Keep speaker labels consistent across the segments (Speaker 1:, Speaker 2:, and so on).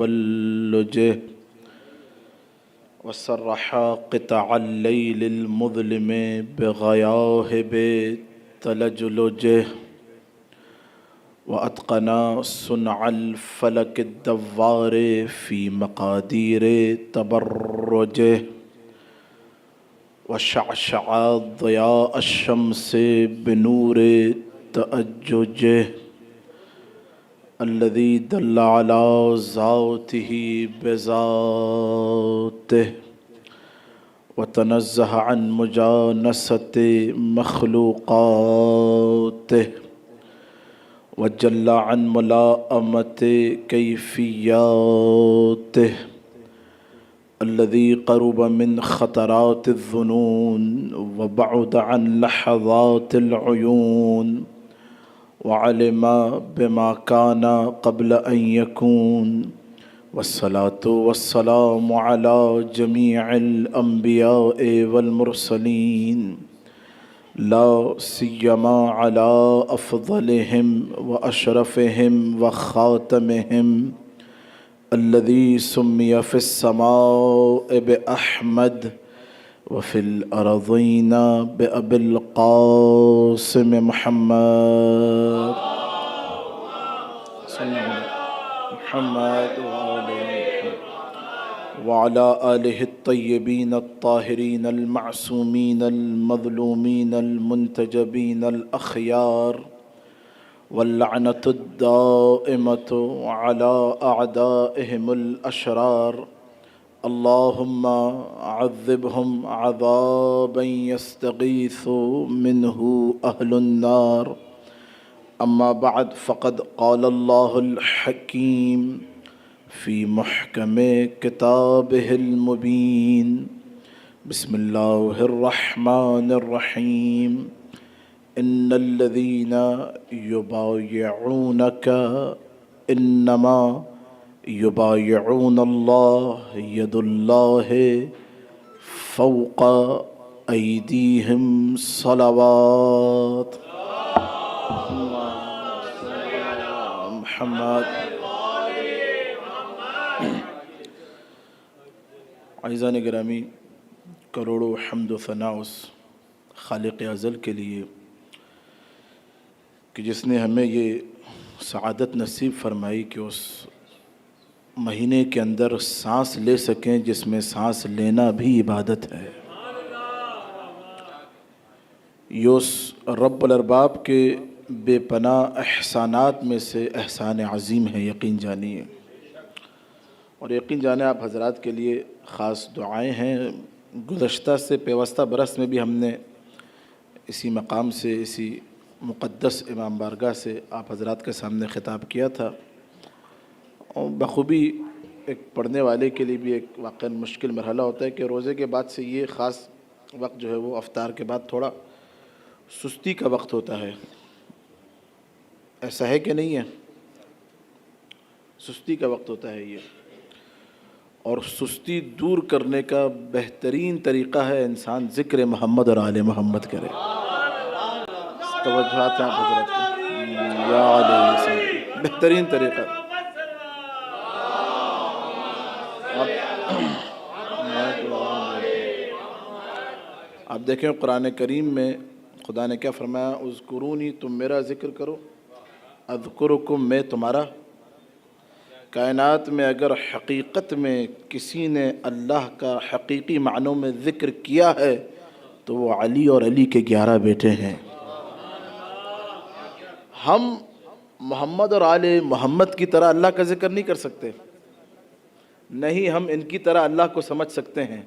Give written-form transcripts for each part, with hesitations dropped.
Speaker 1: بلجه وسرح قطع الليل المظلم بغياهب تلجلجه وأتقنا صنع الفلك الدوار في مقادير تبرجه وشعشع ضياء الشمس بنور تأججه الذي دل على ذاته بذاته وتنزه عن مجانسة مخلوقاته وجل عن ملاءمة كيفياته الذي قرب من خطرات الظنون وبعد عن لحظات العيون وعلم بما كان قبل أن يكون والصلاة والسلام على جميع الأنبياء والمرسلين لا سيما على أفضلهم وأشرفهم وخاتمهم الذي سمي في السماء بأحمد وفي الأرضين بأبي القاسم محمد محمد وعلى آله الطيبين الطاهرين المعصومين المظلومين المنتجبين الأخيار واللعنة الدائمة على أعدائهم الأشرار اللهم عذبهم عذابا يستغيث منه أهل النار أما بعد فقد قال الله الحكيم في محكم كتابه المبين بسم الله الرحمن الرحيم إن الذين يبايعونك إنما يبايعون الله يد الله فوق أيديهم صلوات محمد. عزیزان گرامی، کروڑوں حمد و ثنا اس خالق ازل کے لیے کہ جس نے ہمیں یہ سعادت نصیب فرمائی کہ اس مہینے کے اندر سانس لے سکیں جس میں سانس لینا بھی عبادت ہے. یہ اس رب الارباب کے بے پناہ احسانات میں سے احسان عظیم ہے، یقین جانیے. اور یقین جانے آپ حضرات کے لیے خاص دعائیں ہیں. گزشتہ سے پیوستہ برس میں بھی ہم نے اسی مقام سے، اسی مقدس امام بارگاہ سے آپ حضرات کے سامنے خطاب کیا تھا. اور بخوبی ایک پڑھنے والے کے لیے بھی ایک واقعاً مشکل مرحلہ ہوتا ہے کہ روزے کے بعد سے یہ خاص وقت جو ہے وہ افطار کے بعد تھوڑا سستی کا وقت ہوتا ہے. ایسا ہے کہ نہیں ہے؟ سستی کا وقت ہوتا ہے یہ. اور سستی دور کرنے کا بہترین طریقہ ہے انسان ذکر محمد اور آل محمد کرے. توجہات ہیں حضرت یا علیہ بہترین طریقہ. آپ دیکھیں قرآن کریم میں خدا نے کیا فرمایا؟ اذکرونی، تم میرا ذکر کرو، اذکرکم، میں تمہارا. کائنات میں اگر حقیقت میں کسی نے اللہ کا حقیقی معنوں میں ذکر کیا ہے تو وہ علی اور علی کے 11 بیٹے ہیں. ہم محمد اور آل محمد کی طرح اللہ کا ذکر نہیں کر سکتے، نہیں ہم ان کی طرح اللہ کو سمجھ سکتے ہیں.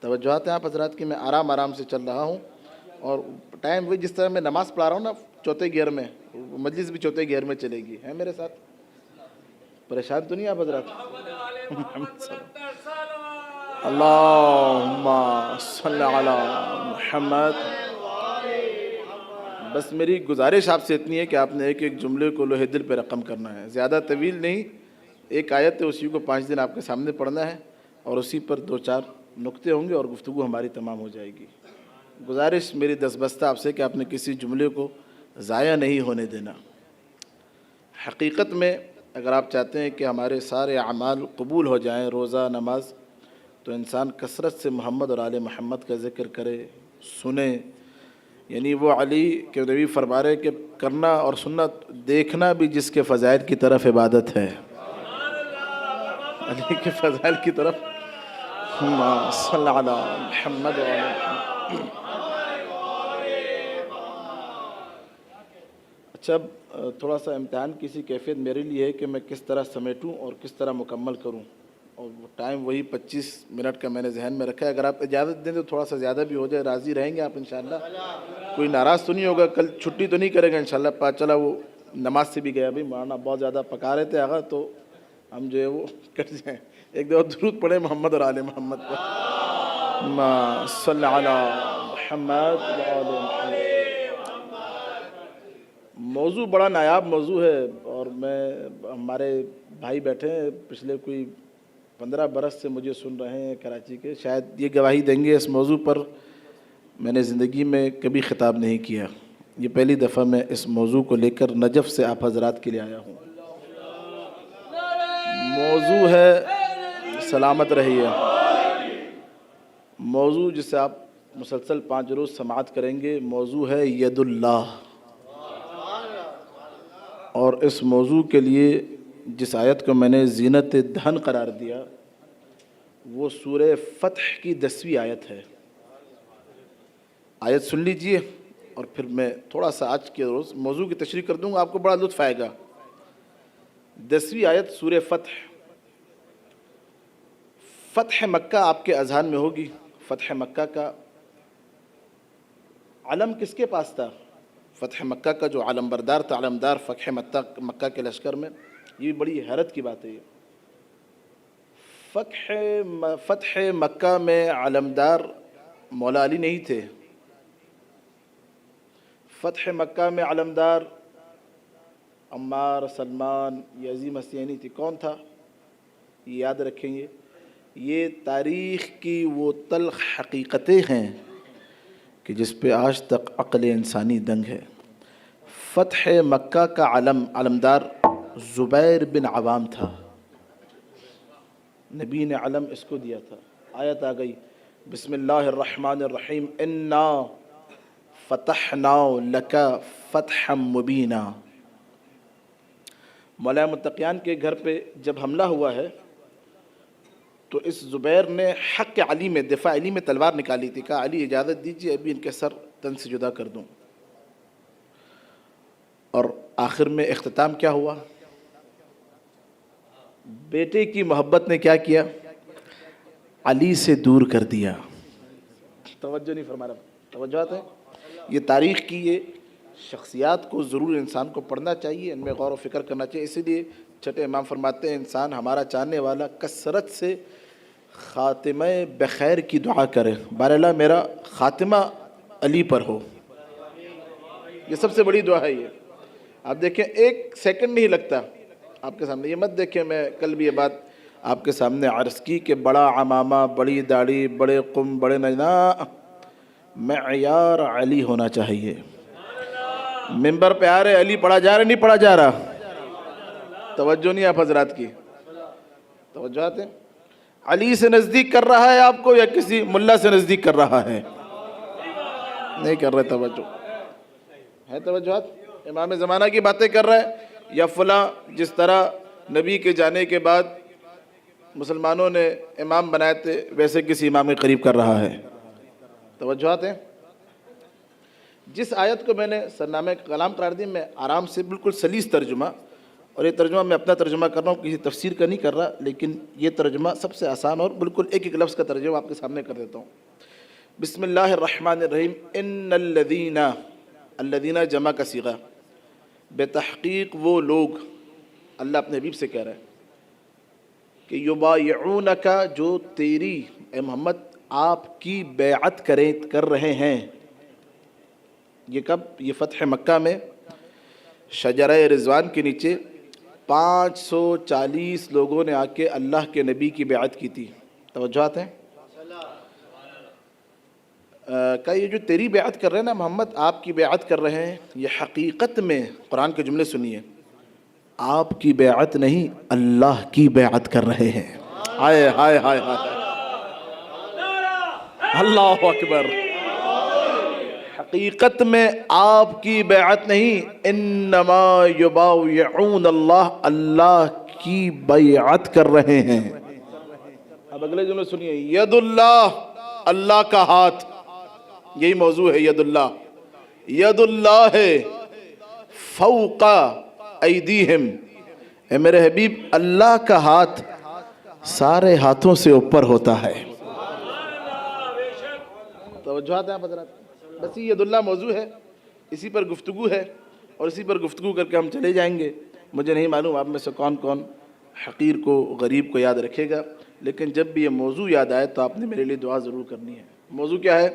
Speaker 1: توجہات ہیں آپ حضرات کی. میں آرام سے چل رہا ہوں اور ٹائم وہی جس طرح میں نماز پڑھا رہا ہوں نا چوتھے گیئر میں، مجلس بھی چوتھے گیئر میں چلے گی. ہے میرے ساتھ؟ پریشان تو نہیں آپ حضرات؟ اللہم صلی علی محمد. بس میری گزارش آپ سے اتنی ہے کہ آپ نے ایک ایک جملے کو لوہے دل پہ رقم کرنا ہے. زیادہ طویل نہیں، ایک آیت ہے اسی کو 5 دن آپ کے سامنے پڑھنا ہے اور اسی پر 2-4 نکتے ہوں گے اور گفتگو ہماری تمام ہو جائے گی. گزارش میری دستبستہ آپ سے کہ آپ نے کسی جملے کو ضائع نہیں ہونے دینا. حقیقت میں اگر آپ چاہتے ہیں کہ ہمارے سارے اعمال قبول ہو جائیں، روزہ نماز، تو انسان کثرت سے محمد اور آل محمد کا ذکر کرے، سنے. یعنی وہ علی کے نبی فرما رہے کہ کرنا اور سننا، دیکھنا بھی جس کے فضائل کی طرف عبادت ہے. علی کے فضائل کی طرف صلی علی محمد و آل محمد. اچھا، تھوڑا سا امتحان کسی کیفیت میرے لیے ہے کہ میں کس طرح سمیٹوں اور کس طرح مکمل کروں، اور ٹائم وہی 25 منٹ کا میں نے ذہن میں رکھا ہے. اگر آپ اجازت دیں تو تھوڑا سا زیادہ بھی ہو جائے. راضی رہیں گے آپ انشاءاللہ؟ کوئی ناراض تو نہیں ہوگا؟ کل چھٹی تو نہیں کرے گا انشاءاللہ؟ پتہ چلا وہ نماز سے بھی گیا. بھائی مولانا بہت زیادہ پکا رہے تھے آغا، تو ہم جو ہے وہ کٹ جائیں. ایک دفعہ درود پڑھیں محمد اور آل محمد پر. صلی علی محمد و آل محمد. موضوع بڑا نایاب موضوع ہے، اور ہمارے بھائی بیٹھے ہیں پچھلے کوئی 15 برس سے مجھے سن رہے ہیں کراچی کے، شاید یہ گواہی دیں گے اس موضوع پر میں نے زندگی میں کبھی خطاب نہیں کیا. یہ پہلی دفعہ میں اس موضوع کو لے کر نجف سے آپ حضرات کے لیے آیا ہوں. موضوع ہے سلامت رہیے. موضوع جسے آپ مسلسل 5 روز سماعت کریں گے، موضوع ہے ید اللہ. اور اس موضوع کے لیے جس آیت کو میں نے زینت دہن قرار دیا، وہ سورہ فتح کی 10ویں آیت ہے. آیت سن لیجئے، اور پھر میں تھوڑا سا آج کے روز موضوع کی تشریح کر دوں گا، آپ کو بڑا لطف آئے گا. 10ویں آیت سورہ فتح. فتح مکہ آپ کے اذہان میں ہوگی. فتح مکہ کا علم کس کے پاس تھا؟ فتح مکہ کا جو علم بردار تھا، علمدار فتح مکہ کے لشکر میں. یہ بڑی حیرت کی بات ہے. فتح مکہ میں علمدار مولا علی نہیں تھے. فتح مکہ میں علمدار عمار، سلمان، یہ عظیم ہستیاں نہیں تھی. کون تھا؟ یہ یاد رکھیں گے. یہ تاریخ کی وہ تلخ حقیقتیں ہیں کہ جس پہ آج تک عقل انسانی دنگ ہے. فتح مکہ کا علمدار زبیر بن عوام تھا. نبی نے علم اس کو دیا تھا. آیت آ گئی، بسم اللہ الرحمن الرحیم، انا فتحنا لک فتحا مبینا. مولا متقیان کے گھر پہ جب حملہ ہوا ہے تو اس زبیر نے حق علی میں، دفاع علی میں تلوار نکالی تھی. کہا علی اجازت دیجیے ابھی ان کے سر تن سے جدا کر دوں. اور آخر میں اختتام کیا ہوا؟ بیٹے کی محبت نے کیا کیا؟ علی سے دور کر دیا. توجہ نہیں فرما رہا؟ توجہات ہے. یہ تاریخ کی یہ شخصیات کو ضرور انسان کو پڑھنا چاہیے، ان میں غور و فکر کرنا چاہیے. اسی لیے چھٹے امام فرماتے ہیں انسان ہمارا چاہنے والا کثرت سے خاتمہ بخیر کی دعا کرے. بہرحال میرا خاتمہ علی پر ہو، یہ سب سے بڑی دعا ہے. یہ آپ دیکھیں ایک سیکنڈ نہیں لگتا آپ کے سامنے. یہ مت دیکھیں، میں کل بھی یہ بات آپ کے سامنے عرض کی کہ بڑا عمامہ، بڑی داڑھی، بڑے قم، بڑے نجنا، معیار علی ہونا چاہیے. ممبر پہ آ رہے علی پڑھا جا رہا، نہیں پڑھا جا رہا؟ توجہ نہیں آپ حضرات کی؟ توجہات ہیں. علی سے نزدیک کر رہا ہے آپ کو یا کسی ملا سے نزدیک کر رہا ہے؟ نہیں کر رہے. توجہ ہے؟ توجہات. امام زمانہ کی باتیں کر رہا ہے یا فلاں جس طرح نبی کے جانے کے بعد مسلمانوں نے امام بنائے تھے ویسے کسی امام کے قریب کر رہا ہے؟ توجہات ہیں. جس آیت کو میں نے سرنامہ کلام قرار دی، میں آرام سے بالکل سلیس ترجمہ، اور یہ ترجمہ میں اپنا ترجمہ کر رہا ہوں، کسی تفسیر کا نہیں کر رہا، لیکن یہ ترجمہ سب سے آسان اور بالکل ایک ایک لفظ کا ترجمہ آپ کے سامنے کر دیتا ہوں. بسم اللہ الرحمن الرحیم. ان الذین، الذین جمع کا صیغہ. بے تحقیق وہ لوگ، اللہ اپنے حبیب سے کہہ رہا ہے کہ یبایعونک، جو تیری اے محمد آپ کی بیعت کر رہے ہیں. یہ کب؟ یہ فتح مکہ میں شجرہ رضوان کے نیچے 540 لوگوں نے آ کے اللہ کے نبی کی بیعت کی تھی. توجہات ہیں. کہ یہ جو تیری بیعت کر رہے ہیں نا محمد، آپ کی بیعت کر رہے ہیں، یہ حقیقت میں قرآن کے جملے سنیے، آپ کی بیعت نہیں اللہ کی بیعت کر رہے ہیں. ہائے ہائے ہائے ہائے، اللہ اکبر. حقیقت میں آپ کی بیعت نہیں، انما یبایعون اللہ، اللہ کی بیعت کر رہے ہیں. اب اگلے جملے سنیے، ید اللہ، اللہ کا ہاتھ. یہی موضوع ہے ید اللہ. ید اللہ ہے فوق ایدیہم، اے میرے حبیب اللہ کا ہاتھ سارے ہاتھوں سے اوپر ہوتا ہے. توجہات ہیں آپ حضرات؟ بس یہ ید اللہ موضوع ہے، اسی پر گفتگو ہے اور اسی پر گفتگو کر کے ہم چلے جائیں گے. مجھے نہیں معلوم آپ میں سے کون کون حقیر کو، غریب کو یاد رکھے گا، لیکن جب بھی یہ موضوع یاد آئے تو آپ نے میرے لیے دعا ضرور کرنی ہے. موضوع کیا ہے؟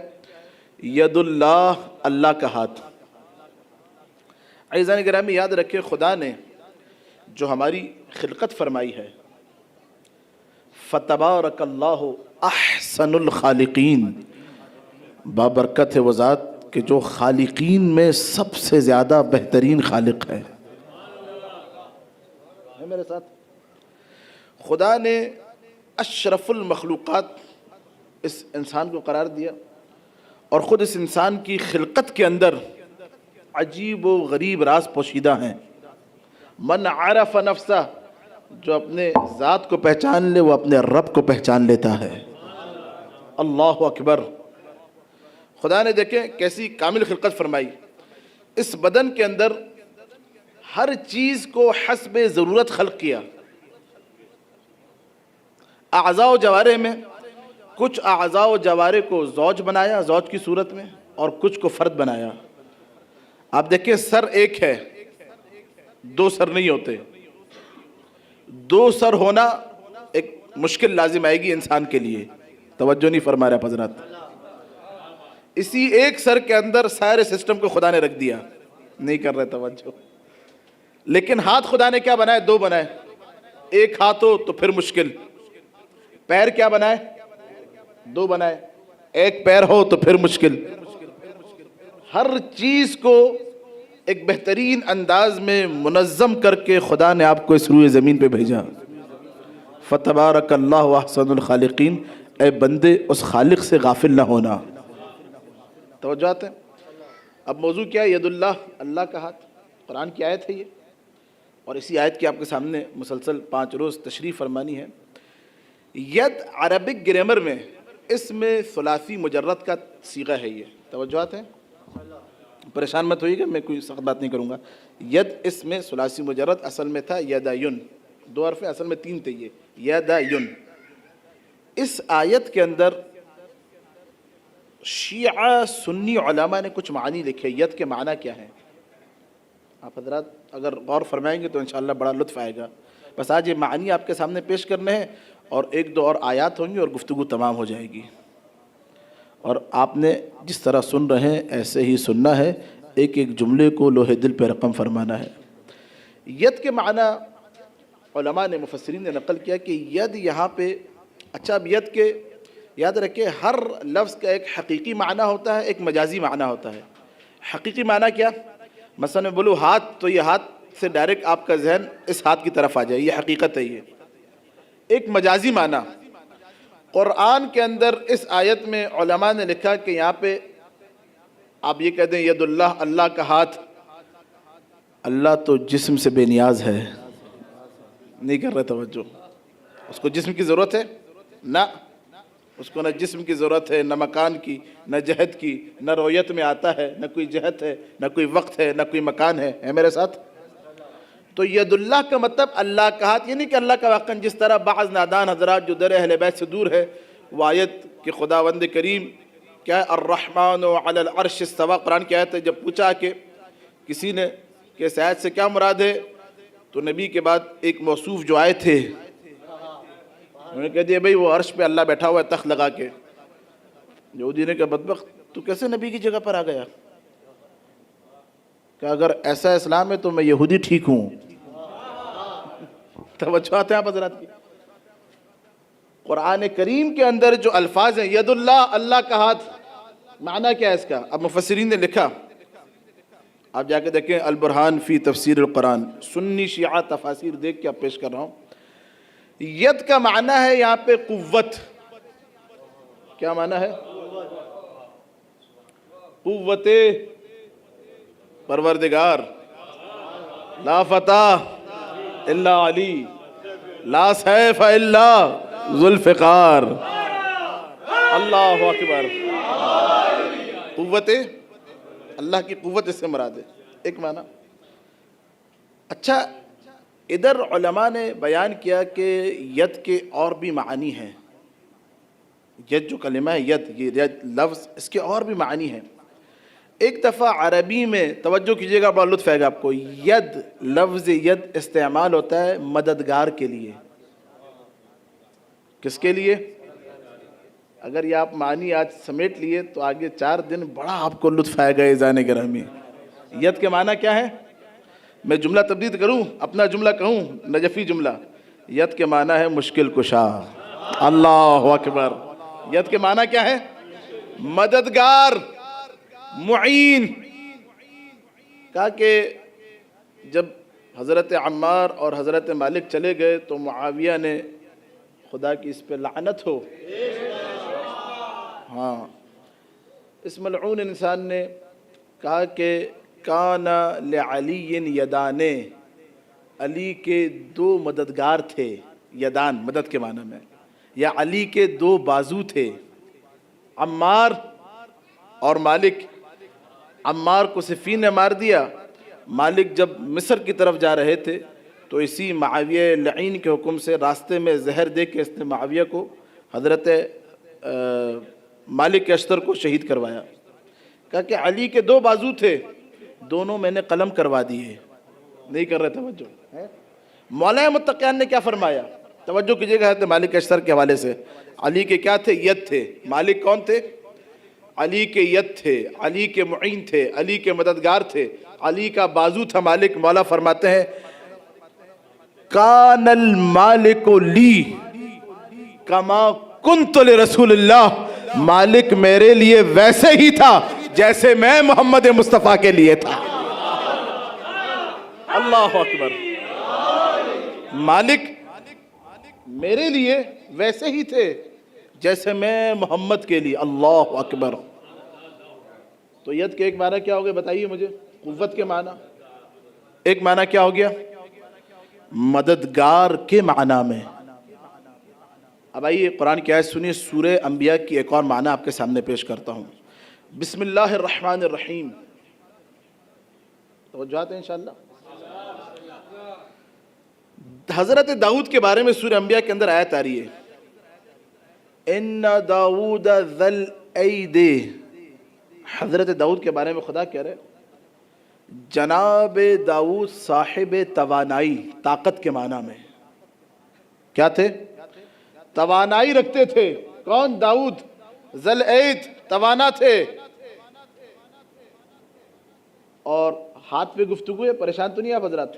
Speaker 1: ید اللہ، اللہ کا ہاتھ. عزیزان گرامی یاد رکھیں، خدا نے جو ہماری خلقت فرمائی ہے، فتبارک اللہ احسن الخالقین، بابرکت ہے وہ ذات کہ جو خالقین میں سب سے زیادہ بہترین خالق ہے. میرے ساتھ خدا نے اشرف المخلوقات اس انسان کو قرار دیا، اور خود اس انسان کی خلقت کے اندر عجیب و غریب راز پوشیدہ ہیں. من عرف نفسہ، جو اپنے ذات کو پہچان لے وہ اپنے رب کو پہچان لیتا ہے. اللہ اکبر. خدا نے دیکھیں کیسی کامل خلقت فرمائی. اس بدن کے اندر ہر چیز کو حسب ضرورت خلق کیا. اعضاء و جوارح میں کچھ اعضاء و جوارح کو زوج بنایا، زوج کی صورت میں، اور کچھ کو فرد بنایا. آپ دیکھیں سر ایک ہے، دو سر نہیں ہوتے. دو سر ہونا ایک مشکل لازم آئے گی انسان کے لیے. توجہ نہیں فرما رہے حضرات. اسی ایک سر کے اندر سارے سسٹم کو خدا نے رکھ دیا. نہیں کر رہے توجہ. لیکن ہاتھ خدا نے کیا بنائے؟ دو بنائے. ایک ہاتھ ہو تو پھر مشکل. پیر کیا بنائے؟ دو بنائے. ایک پیر ہو تو پھر مشکل. ہر چیز کو ایک بہترین انداز میں منظم کر کے خدا نے آپ کو اس روئے زمین پہ بھیجا. فتبارک اللہ احسن الخالقین. اے بندے اس خالق سے غافل نہ ہونا. توجہات ہیں؟ اب موضوع کیا ہے؟ ید اللہ، اللہ کا ہاتھ. قرآن کی آیت ہے یہ، اور اسی آیت کی آپ کے سامنے مسلسل 5 روز تشریح فرمانی ہے. ید عربک گرامر میں اس میں ثلاثی مجرد کا صیغہ ہے. یہ توجہات ہیں؟ پریشان مت ہوئیے گا، میں کوئی سخت بات نہیں کروں گا. ید اس میں ثلاثی مجرد اصل میں تھا یدایون. 2 حرف اصل میں 3 تھے. یہ یدایون. اس آیت کے اندر شیعہ سنی علماء نے کچھ معنی لکھے. ید کے معنی کیا ہیں؟ آپ حضرات اگر غور فرمائیں گے تو انشاءاللہ بڑا لطف آئے گا. بس آج یہ معنی آپ کے سامنے پیش کرنے ہیں، اور 1-2 اور آیات ہوں گی اور گفتگو تمام ہو جائے گی. اور آپ نے جس طرح سن رہے ہیں ایسے ہی سننا ہے. ایک ایک جملے کو لوہے دل پہ رقم فرمانا ہے. ید کے معنی علماء نے، مفسرین نے نقل کیا کہ ید یہاں پہ، اچھا اب ید کے یاد رکھیں ہر لفظ کا ایک حقیقی معنی ہوتا ہے، ایک مجازی معنی ہوتا ہے. حقیقی معنی کیا؟ مثلا میں بولوں ہاتھ، تو یہ ہاتھ سے ڈائریکٹ آپ کا ذہن اس ہاتھ کی طرف آ جائے، یہ حقیقت ہے. یہ ایک مجازی معنی. قرآن کے اندر اس آیت میں علماء نے لکھا کہ یہاں پہ آپ یہ کہہ دیں ید اللہ، اللہ کا ہاتھ. اللہ تو جسم سے بے نیاز ہے. نہیں کر رہے توجہ. اس کو جسم کی ضرورت ہے؟ نہ، اس کو نہ جسم کی ضرورت ہے، نہ مکان کی، نہ جہت کی، نہ رویت میں آتا ہے، نہ کوئی جہت ہے، نہ کوئی وقت ہے، نہ کوئی مکان ہے. ہے میرے ساتھ؟ تو ید اللہ کا مطلب اللہ کا ہاتھ. یہ نہیں کہ اللہ کا واقعہ جس طرح بعض نادان حضرات جو در اہل بیت سے دور ہے وہ آیت کہ خداوند کریم کیا ہے الرحمن علی العرش استوی. قرآن کی آیت ہے. جب پوچھا کہ کسی نے کہ اس آیت سے کیا مراد ہے، تو نبی کے بعد ایک موصوف جو آئے تھے انہوں نے کہہ دیا بھئی وہ عرش پہ اللہ بیٹھا ہوا ہے تخت لگا کے. یہودی نے کہا بدبخت تو کیسے نبی کی جگہ پر آ گیا؟ کہ اگر ایسا اسلام ہے تو میں یہودی ٹھیک ہوں. توجہ آتے ہیں آپ حضرات کی؟ قرآن کریم کے اندر جو الفاظ ہیں ید اللہ، اللہ کا ہاتھ، معنی کیا ہے اس کا؟ اب مفسرین نے لکھا آپ جا کے دیکھیں البرہان فی تفسیر القرآن، سنی شیعہ تفاسیر دیکھ کے آپ پیش کر رہا ہوں۔ ید کا معنی ہے یہاں پہ قوت۔ کیا معنی ہے؟ قوت پروردگار، لا فتح الا علی، لا سیف الا ذوالفقار۔ اللہ اکبر۔ قوت، اللہ کی قوت اس سے مراد ہے، ایک معنی۔ اچھا، ادھر علماء نے بیان کیا کہ ید کے اور بھی معانی ہیں۔ ید جو کلمہ ہے، ید، یہ لفظ، اس کے اور بھی معانی ہیں۔ ایک دفعہ عربی میں، توجہ کیجئے گا، بڑا لطف آئے گا آپ کو، ید، لفظ ید استعمال ہوتا ہے مددگار کے لیے۔ کس کے لیے؟ اگر یہ آپ معنی آج سمیٹ لیے تو آگے 4 دن بڑا آپ کو لطف آئے گا اذان گرامی۔ ید کے معنی کیا ہے؟ میں جملہ تبدیل کروں، اپنا جملہ کہوں، نجفی جملہ۔ ید کے معنی ہے مشکل کشا۔ اللہ اکبر۔ ید کے معنی کیا ہے؟ مددگار، معین۔ کہا کہ جب حضرت عمار اور حضرت مالک چلے گئے تو معاویہ نے، خدا کی اس پہ لعنت ہو، ہاں، اس ملعون انسان نے کہا کہ کان لعلی یدان، علی کے 2 مددگار تھے۔ یدان مدد کے معنی میں، یا علی کے 2 بازو تھے، عمار اور مالک۔ عمار کو صفین نے مار دیا۔ مالک جب مصر کی طرف جا رہے تھے تو اسی معاویہ لعین کے حکم سے راستے میں زہر دے کے اس نے معاویہ کو، حضرت مالک اشتر کو شہید کروایا۔ کہا کہ علی کے 2 بازو تھے، دونوں میں نے قلم کروا دیے۔ نہیں کر رہے توجہ۔ مولا متقیان نے کیا فرمایا؟ توجہ کیجئے گا، حضرت مالک اشتر کے حوالے سے۔ علی کے کیا تھے؟ ید تھے۔ مالک کون تھے؟ علی کے ید تھے، علی کے معین تھے، علی کے مددگار تھے، علی کا بازو تھا مالک۔ مولا فرماتے ہیں کان المالک لی کما کنت لرسول اللہ، مالک میرے لیے ویسے ہی تھا جیسے میں محمد مصطفیٰ کے لیے تھا۔ اللہ اکبر۔ مالک میرے لیے ویسے ہی تھے جیسے میں محمد کے لیے۔ اللہ اکبر۔ تو ید کے ایک معنی کیا ہو گیا بتائیے مجھے؟ قوت کے معنی۔ ایک معنی کیا ہو گیا؟ مددگار کے معنی میں۔ اب آئیے قرآن کی آیت سنیے، سورہ انبیاء کی ایک اور معنی آپ کے سامنے پیش کرتا ہوں۔ بسم اللہ الرحمن الرحیم۔ توجہات ہیں انشاءاللہ۔ حضرت داؤد کے بارے میں سورہ انبیاء کے اندر آیت آ رہی ہے، ان داؤد ذل اید۔ حضرت داؤد کے بارے میں خدا کہہ رہے جناب داؤد صاحب توانائی، طاقت کے معنی میں۔ کیا تھے؟ توانائی رکھتے تھے۔ کون؟ داؤد۔ ذل اید، توانا تھے۔ اور ہاتھ پہ گفتگو ہے، پریشان تو نہیں آپ حضرات؟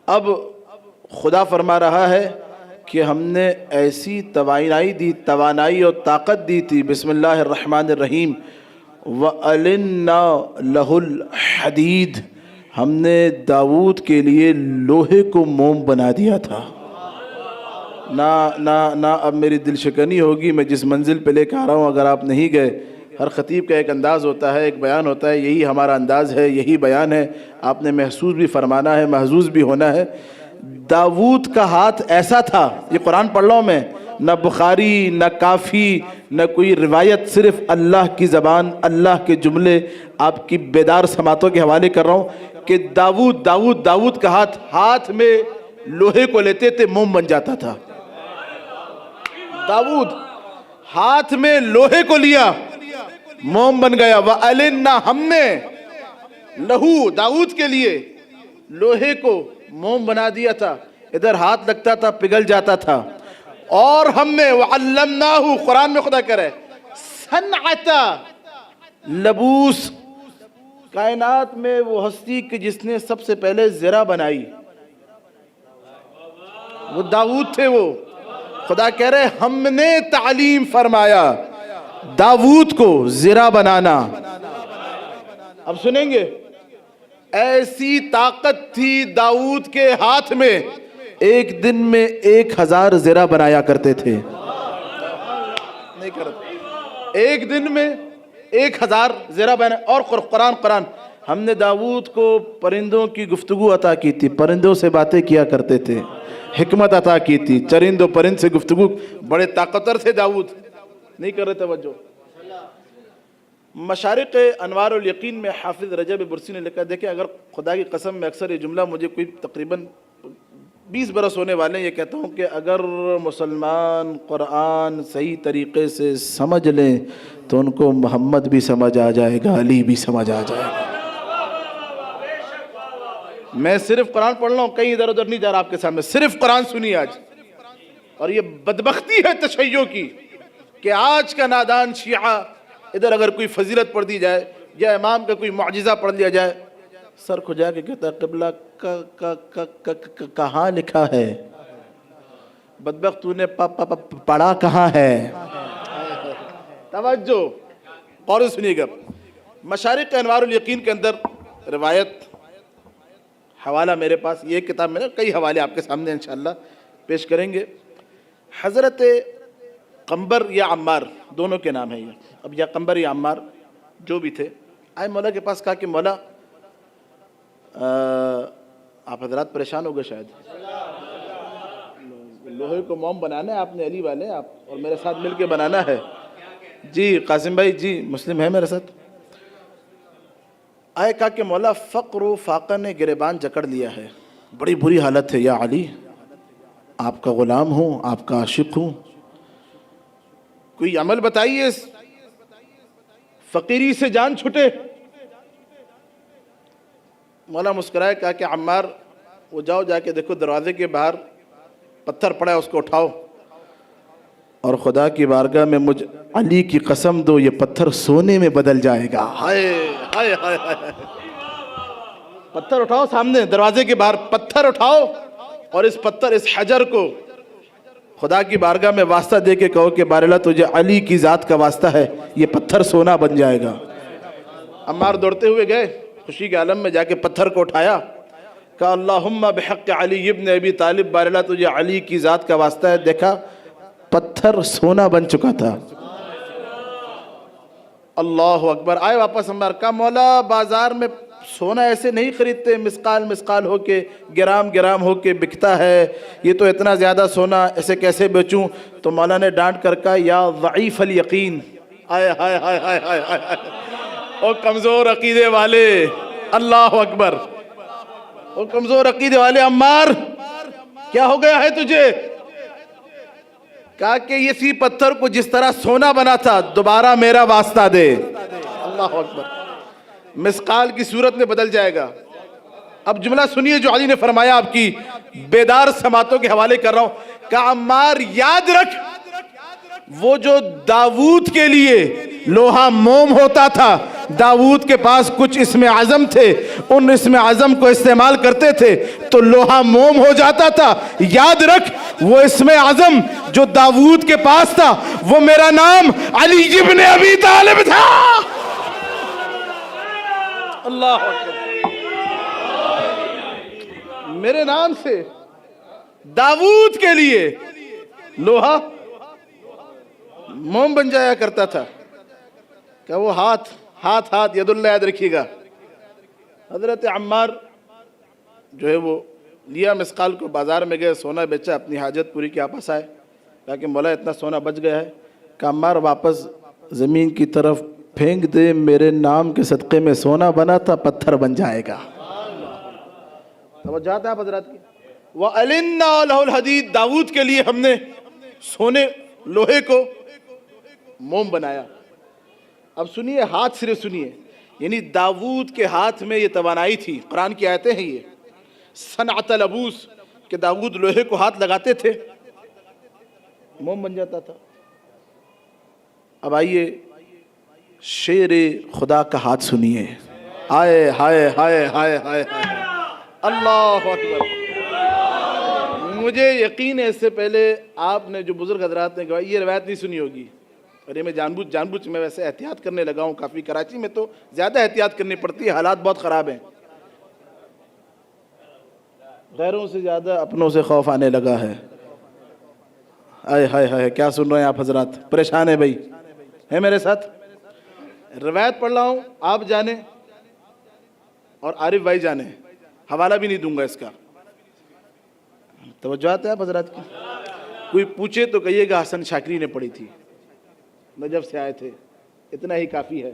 Speaker 1: اب خدا فرما رہا ہے کہ ہم نے ایسی توانائی اور طاقت دی تھی۔ بسم اللہ الرحمن الرحیم۔ وَأَلِنَّا لَهُ الْحَدِيدِ، ہم نے داؤد کے لیے لوہے کو موم بنا دیا تھا۔ نہ اب میری دل شکنی ہوگی، میں جس منزل پہ لے کے آ رہا ہوں اگر آپ نہیں گئے۔ ہر خطیب کا ایک انداز ہوتا ہے، ایک بیان ہوتا ہے، یہی ہمارا انداز ہے، یہی بیان ہے۔ آپ نے محسوس بھی فرمانا ہے، محظوظ بھی ہونا ہے۔ داؤد کا ہاتھ ایسا تھا، یہ قرآن پڑھ رہا ہوں میں، نہ بخاری نہ کافی نہ کوئی روایت، صرف اللہ کی زبان، اللہ کے جملے آپ کی بیدار سماعتوں کے حوالے کر رہا ہوں کہ داؤد کا ہاتھ میں لوہے کو لیتے تھے، موم بن جاتا تھا۔ داؤد ہاتھ میں لوہے کو لیا، موم بن گیا۔ وَأَلِنَّا، ہم نے، لہو، داؤد کے لیے لوہے کو موم بنا دیا تھا۔ ادھر ہاتھ لگتا تھا پگھل جاتا تھا۔ اور ہم نے وَعَلَّمْنَاهُ، قرآن میں خدا کہہ رہے صنعت لبوس، کائنات میں وہ ہستی کہ جس نے سب سے پہلے زرہ بنائی، وہ داؤد تھے۔ وہ خدا کہہ رہے ہم نے تعلیم فرمایا، داؤد کو زرہ بنانا. اب سنیں گے. ایسی طاقت تھی داؤد کے ہاتھ میں، ایک دن میں 1000 زرہ بنایا کرتے تھے. نہیں کرتے. ایک دن میں 1000 زرہ بنا. اور قرآن ہم نے داؤد کو پرندوں کی گفتگو عطا کی تھی، پرندوں سے باتیں کیا کرتے تھے، حکمت عطا کی تھی، چرند و پرند سے گفتگو. بڑے طاقتور تھے داؤد. نہیں کر رہے توجہ. مشارق انوار الیقین میں حافظ رجب برسی نے لکھا، دیکھیں اگر خدا کی قسم میں اکثر یہ جملہ مجھے کوئی تقریباً 20 برس ہونے والے ہیں، یہ کہتا ہوں کہ اگر مسلمان قرآن صحیح طریقے سے سمجھ لیں تو ان کو محمد بھی سمجھ آ جائے گا، علی بھی سمجھ آ جائے گا. میں صرف قرآن پڑھ رہا ہوں، کہیں ادھر ادھر نہیں جا رہا آپ کے سامنے، صرف قرآن سنیے آج. اور یہ بدبختی ہے تشیع کی کہ آج کا نادان شیعہ ادھر اگر کوئی فضیلت پڑھ دی جائے یا امام کا کوئی معجزہ پڑھ لیا جائے، سر کھجا کے کہتا ہے قبلہ کہاں لکھا ہے؟ بدبخت تو نے پڑھا کہاں ہے؟ توجہ اور سنیے گا. مشارق انوار الیقین کے اندر روایت، حوالہ میرے پاس، یہ کتاب میں کئی حوالے آپ کے سامنے انشاءاللہ پیش کریں گے. حضرت قنبر یا عمار دونوں کے نام ہیں یہ. اب یا قنبر یا عمار جو بھی تھے، آئے مولا کے پاس، کہا کہ مولا آپ حضرات پریشان ہو گئے شاید، لوہے کو موم بنانا ہے آپ نے، علی والے آپ اور میرے ساتھ مل کے بنانا ہے. جی قاسم بھائی، جی مسلم ہے میرے ساتھ. آئے کہا کہ مولا فقر و فاقہ نے گریبان جکڑ لیا ہے، بڑی بری حالت ہے یا علی، آپ کا غلام ہوں، آپ کا عاشق ہوں، کوئی عمل بتائیے فقیری سے جان چھٹے. مولا مسکرائے، کہا کہ عمار وہ جاؤ، جا کے دیکھو دروازے کے باہر پتھر پڑا ہے، اس کو اٹھاؤ اور خدا کی بارگاہ میں مجھ علی کی قسم دو، یہ پتھر سونے میں بدل جائے گا. ہائے ہائے ہائے ہائے. پتھر اٹھاؤ، سامنے دروازے کے باہر پتھر اٹھاؤ اور اس پتھر، اس حجر کو خدا کی بارگاہ میں واسطہ دے کے کہو کہ بار اللہ تجھے علی کی ذات کا واسطہ ہے، یہ پتھر سونا بن جائے گا. عمار دوڑتے ہوئے گئے، خوشی کے عالم میں جا کے پتھر کو اٹھایا، کہا اللہم بحق علی ابن ابی طالب، بار اللہ تجھے علی کی ذات کا واسطہ ہے. دیکھا پتھر سونا بن چکا تھا. اللہ اکبر. آئے واپس عمار، کہا مولا بازار میں سونا ایسے نہیں خریدتے، مسقال مسقال ہو کے، گرام گرام ہو کے بکتا ہے، یہ تو اتنا زیادہ سونا ایسے کیسے بیچوں؟ تو مولا نے ڈانٹ کر کہا یا ضعیف الیقین. آئے ہائے ہائے ہائے ہائے ہائے. او کمزور عقیدے والے، اللہ اکبر. او کمزور عقیدے والے عمار، کیا ہو گیا ہے تجھے؟ کہا کہ اسی پتھر کو جس طرح سونا بنا تھا دوبارہ میرا واسطہ دے. اللہ اکبر. مسقال کی صورت میں بدل جائے گا. اب جملہ سنیے جو علی نے فرمایا، آپ کی بیدار سماعتوں کے حوالے کر رہا ہوں. کہ عمار یاد رکھ، وہ جو داؤد کے لیے لوہا موم ہوتا تھا، داؤد کے پاس کچھ اسم عظم تھے، ان اسم عظم کو استعمال کرتے تھے تو لوہا موم ہو جاتا تھا. یاد رکھ وہ اسم عظم جو داؤد کے پاس تھا، وہ میرا نام علی ابن ابی طالب تھا. اللہ اکبر. میرے نام سے داؤد کے لیے لوہا موم بن جایا کرتا تھا. کہ وہ ہاتھ ید اللہ یاد رکھیے گا. حضرت عمار جو ہے وہ لیا مسقال کو، بازار میں گئے، سونا بیچا، اپنی حاجت پوری کے واپس آئے. کہا کہ مولا اتنا سونا بچ گیا ہے. کہ عمار واپس زمین کی طرف پھینک دے، میرے نام کے صدقے میں سونا بنا تھا، پتھر بن جائے گا. توجہ ہے آپ حضرات کی. وَأَلِنَّا لَهُ الْحَدِيدِ، داؤد کے لیے ہم نے سونے لوہے کو موم بنایا. اب سنیے، ہاتھ صرف سنیے، یعنی داؤد کے ہاتھ میں یہ توانائی تھی. قرآن کی آیتیں ہیں یہ. صنعت العبوس، کہ داؤد لوہے کو ہاتھ لگاتے تھے، موم بن جاتا تھا. اب آئیے شیر خدا کا ہاتھ سنیے. آئے ہائے ہائے ہائے ہائے. اللہ اکبر. مجھے یقین ہے اس سے پہلے آپ نے جو بزرگ حضرات نے کہا، یہ روایت نہیں سنی ہوگی، اور یہ میں جان بوجھ میں ویسے احتیاط کرنے لگا ہوں کافی. کراچی میں تو زیادہ احتیاط کرنی پڑتی ہے, حالات بہت خراب ہیں. غیروں سے زیادہ اپنوں سے خوف آنے لگا ہے. آئے ہائے ہائے, کیا سن رہے ہیں آپ حضرات؟ پریشان ہے بھائی, ہے میرے ساتھ؟ روایت پڑھ رہا ہوں, آپ جانیں اور عارف بھائی جانیں, حوالہ بھی نہیں دوں گا اس کا. توجہات ہے آپ حضرات کی؟ کوئی پوچھے تو کہیے گا حسن شاکری نے پڑھی تھی, نجف سے آئے تھے, اتنا ہی کافی ہے.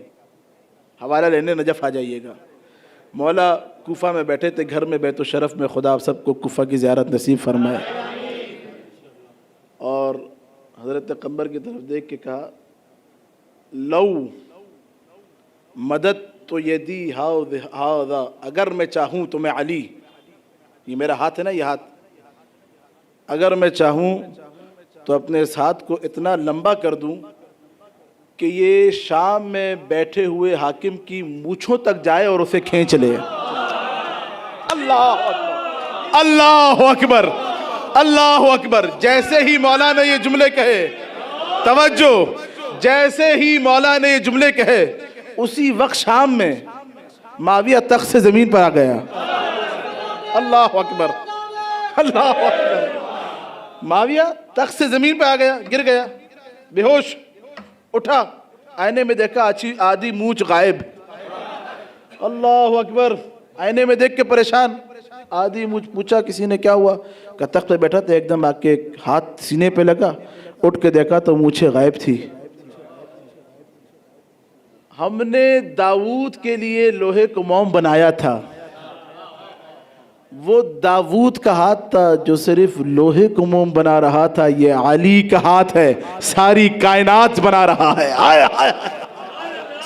Speaker 1: حوالہ لینے نجف آ جائیے گا. مولا کوفہ میں بیٹھے تھے گھر میں بیت الشرف میں, خدا آپ سب کو کوفہ کی زیارت نصیب فرمائے. اور حضرت قمبر کی طرف دیکھ کے کہا لو مدد تو یدی ہاؤ, اگر میں چاہوں تو میں علی, یہ میرا ہاتھ ہے نا, یہ ہاتھ, اگر میں چاہوں تو اپنے اس ہاتھ کو اتنا لمبا کر دوں کہ یہ شام میں بیٹھے ہوئے حاکم کی مونچھوں تک جائے اور اسے کھینچ لے. اللہ اکبر, اللہ اکبر, اللہ اکبر. جیسے ہی مولا نے یہ جملے کہے, توجہ, جیسے ہی مولا نے یہ جملے کہے, اسی وقت شام میں معاویہ تخت سے زمین پر آ گیا. اللہ اکبر, اللہ اکبر. معاویہ تخت سے زمین پہ آ گیا, گر گیا, بے ہوش. اٹھا, آئینے میں دیکھا آدھی مونچھ غائب. اللہ اکبر. آئینے میں دیکھ کے پریشان, آدھی مونچھ. پوچھا کسی نے کیا ہوا؟ کہ تخت پہ بیٹھا تھا, ایک دم آ کے ہاتھ سینے پہ لگا, اٹھ کے دیکھا تو مونچھیں غائب تھی. ہم نے داؤد کے لیے لوہے کو موم بنایا تھا, وہ داؤد کا ہاتھ تھا جو صرف لوہے کو موم بنا رہا تھا. یہ علی کا ہاتھ ہے, ساری کائنات بنا رہا ہے.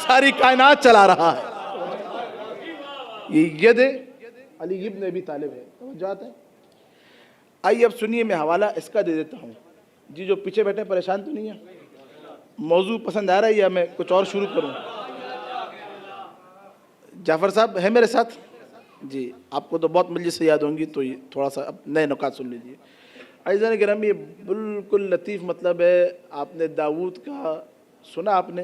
Speaker 1: ساری کائنات چلا رہا ہے. یہ ید علی ابن ابی طالب ہے. توجہات ہے. آئیے اب سنیے, میں حوالہ اس کا دے دیتا ہوں. جی جو پیچھے بیٹھے پریشان تو نہیں ہے؟ موضوع پسند آ رہا ہے یا میں کچھ اور شروع کروں؟ جعفر صاحب ہے میرے ساتھ؟ جی, آپ کو تو بہت مجلس سے یاد ہوں گی, تو یہ تھوڑا سا نئے نکات سن لیجیے. عزیزان گرامی, یہ بالکل لطیف مطلب ہے. آپ نے داؤد کا سنا, آپ نے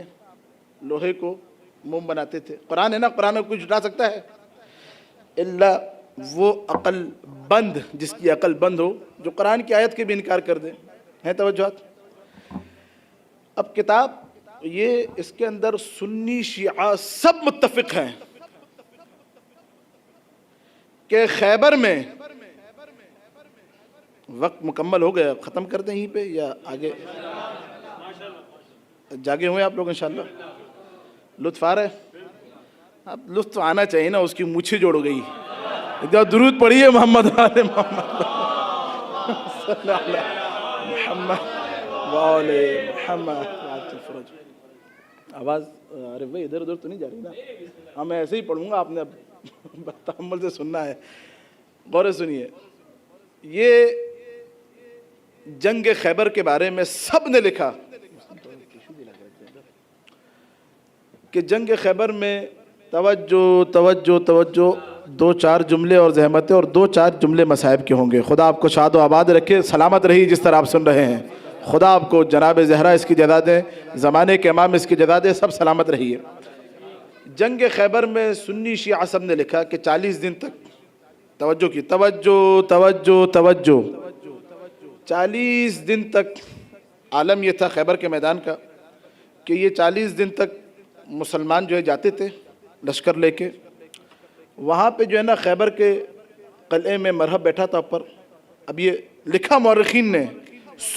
Speaker 1: لوہے کو موم بناتے تھے. قرآن ہے نا, قرآن کو کوئی جھٹا سکتا ہے؟ اللہ وہ عقل بند, جس کی عقل بند ہو, جو قرآن کی آیت کے بھی انکار کر دے. ہیں توجہات؟ اب کتاب یہ, اس کے اندر سنی شیعہ سب متفق ہیں کہ خیبر میں, وقت مکمل ہو گیا, ختم کر دیں یہیں پہ یا آگے؟ جاگے ہوئے آپ لوگ انشاءاللہ؟ لطف آ رہا ہے؟ اب لطف تو آنا چاہیے نا, اس کی مونچھیں جوڑ گئی. درود پڑھیے محمد آل محمد صلی اللہ علیہ محمد وآل محمد. آواز ارے بھائی ادھر ادھر تو نہیں جا رہی نا؟ ہاں میں ایسے ہی پڑھوں گا, آپ نے تحمل سے سننا ہے. غور سے سنیے. یہ جنگ خیبر کے بارے میں سب نے لکھا کہ جنگ خیبر میں توجہ توجہ توجہ, 2-4 جملے اور زحمتیں اور 2-4 جملے مصائب کے ہوں گے. خدا آپ کو شاد و آباد رکھے, سلامت رہی جس طرح آپ سن رہے ہیں. خدا آپ کو جناب زہرا اس کی جزا دے, زمانے کے امام اس کی جزا دے, سب سلامت رہیے. جنگ خیبر میں سنی شیعہ سب نے لکھا کہ 40 دن تک, توجہ کی, توجہ توجہ توجہ, 40 دن تک عالم یہ تھا خیبر کے میدان کا کہ یہ 40 دن تک مسلمان جو ہے جاتے تھے لشکر لے کے. وہاں پہ جو ہے نا خیبر کے قلعے میں مرہب بیٹھا تھا اوپر. اب یہ لکھا مورخین نے,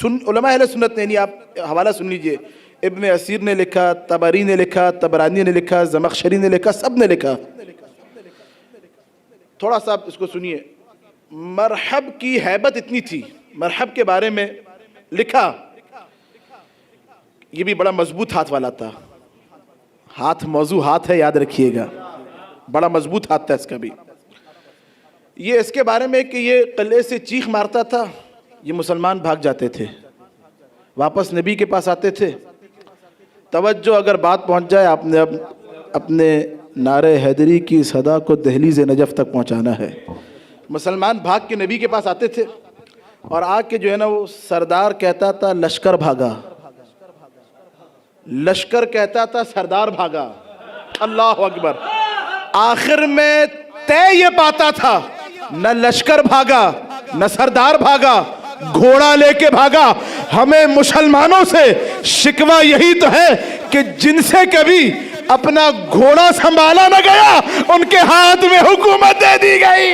Speaker 1: علماء اہل سنت نے, نہیں آپ حوالہ سن لیجئے, ابن اسیر نے لکھا, طبری نے لکھا, طبرانی نے لکھا, زمخشری نے لکھا, سب نے لکھا. تھوڑا سا آپ اس کو سنیے. مرحب کی ہیبت اتنی تھی, مرحب کے بارے میں لکھا, یہ بھی بڑا مضبوط ہاتھ والا تھا. ہاتھ موضوع ہاتھ ہے, یاد رکھیے گا, بڑا مضبوط ہاتھ تھا اس کا بھی. یہ اس کے بارے میں کہ یہ قلعے سے چیخ مارتا تھا, یہ مسلمان بھاگ جاتے تھے, واپس نبی کے پاس آتے تھے. توجہ, اگر بات پہنچ جائے, آپ نے اب اپنے نعرہ حیدری کی صدا کو دہلیز نجف تک پہنچانا ہے. مسلمان بھاگ کے نبی کے پاس آتے تھے اور آ کے جو ہے نا وہ سردار کہتا تھا لشکر بھاگا, لشکر کہتا تھا سردار بھاگا، اللہ اکبر، آخر میں طے یہ پاتا تھا نہ لشکر بھاگا نہ سردار بھاگا، گھوڑا لے کے بھاگا۔ ہمیں مسلمانوں سے شکوہ یہی تو ہے کہ جن سے کبھی اپنا گھوڑا سنبھالا نہ گیا ان کے ہاتھ میں حکومت دے دی گئی،